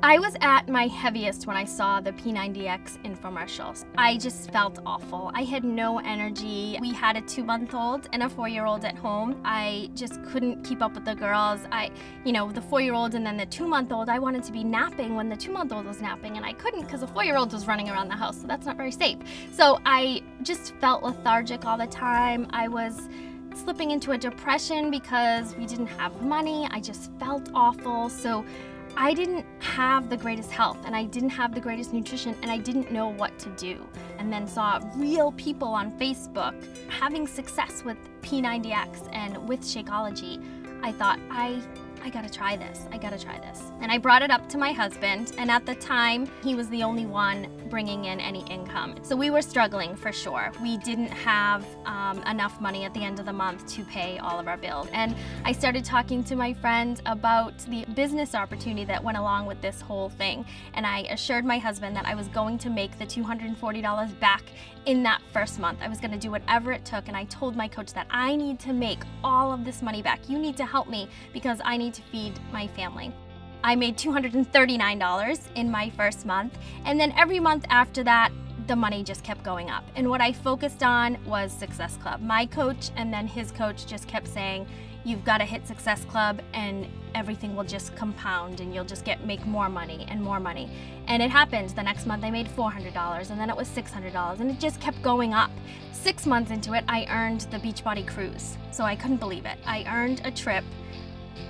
I was at my heaviest when I saw the P90X infomercials. I just felt awful. I had no energy. We had a 2-month-old and a 4-year-old at home. I just couldn't keep up with the girls. The 4-year-old and then the 2-month-old, I wanted to be napping when the 2-month-old was napping, and I couldn't because the 4-year-old was running around the house, so that's not very safe. So I just felt lethargic all the time. I was slipping into a depression because we didn't have money. I just felt awful. So I didn't have the greatest health, and I didn't have the greatest nutrition, and I didn't know what to do. And then saw real people on Facebook having success with P90X and with Shakeology. I thought, I gotta try this. I gotta try this. And I brought it up to my husband, and at the time, he was the only one bringing in any income. So we were struggling for sure. We didn't have enough money at the end of the month to pay all of our bills. And I started talking to my friend about the business opportunity that went along with this whole thing. And I assured my husband that I was going to make the $240 back in that first month. I was gonna do whatever it took, and I told my coach that I need to make all of this money back. You need to help me because I need to feed my family. I made $239 in my first month, and then every month after that, the money just kept going up. And what I focused on was Success Club. My coach and then his coach just kept saying, you've got to hit Success Club and everything will just compound and you'll just make more money and more money. And it happened. The next month I made $400, and then it was $600, and it just kept going up. 6 months into it, I earned the Beachbody cruise. So I couldn't believe it. I earned a trip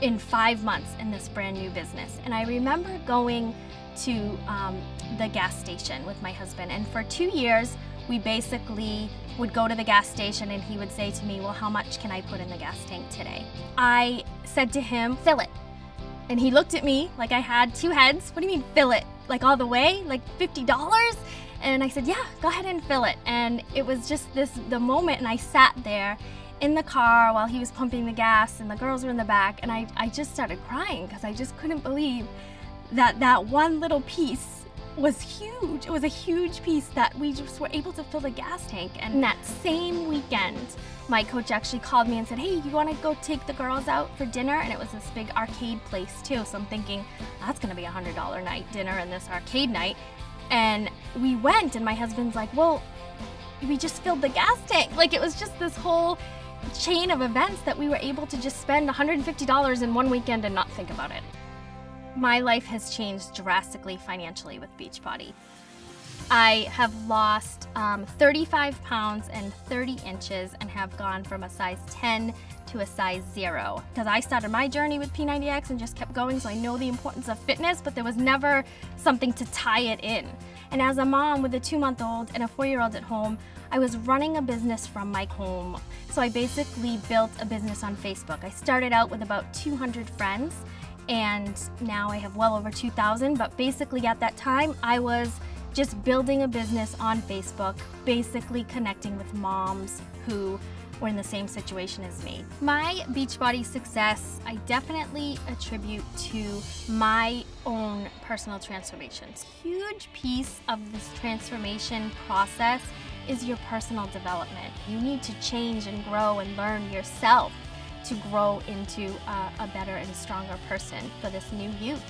in 5 months in this brand new business. And I remember going to the gas station with my husband, and for 2 years we basically would go to the gas station and he would say to me, well, how much can I put in the gas tank today? I said to him, fill it. And he looked at me like I had two heads. What do you mean fill it? Like all the way? Like $50? And I said, yeah, go ahead and fill it. And it was just the moment, and I sat there in the car while he was pumping the gas and the girls were in the back, and I just started crying because I just couldn't believe that one little piece was huge. It was a huge piece that we just were able to fill the gas tank. And that same weekend, my coach actually called me and said, hey, you want to go take the girls out for dinner? And it was this big arcade place too. So I'm thinking, that's gonna be $100 night dinner and this arcade night. And we went, and my husband's like, well, we just filled the gas tank. Like, it was just this whole chain of events that we were able to just spend $150 in one weekend and not think about it. My life has changed drastically financially with Beachbody. I have lost 35 pounds and 30 inches and have gone from a size 10 to a size 0. Because I started my journey with P90X and just kept going, so I know the importance of fitness, but there was never something to tie it in. And as a mom with a 2-month-old and a 4-year-old at home, I was running a business from my home. So I basically built a business on Facebook. I started out with about 200 friends, and now I have well over 2,000, but basically at that time, I was just building a business on Facebook, basically connecting with moms who were in the same situation as me. My Beachbody success, I definitely attribute to my own personal transformations. A huge piece of this transformation process is your personal development. You need to change and grow and learn yourself to grow into a better and stronger person for this new youth.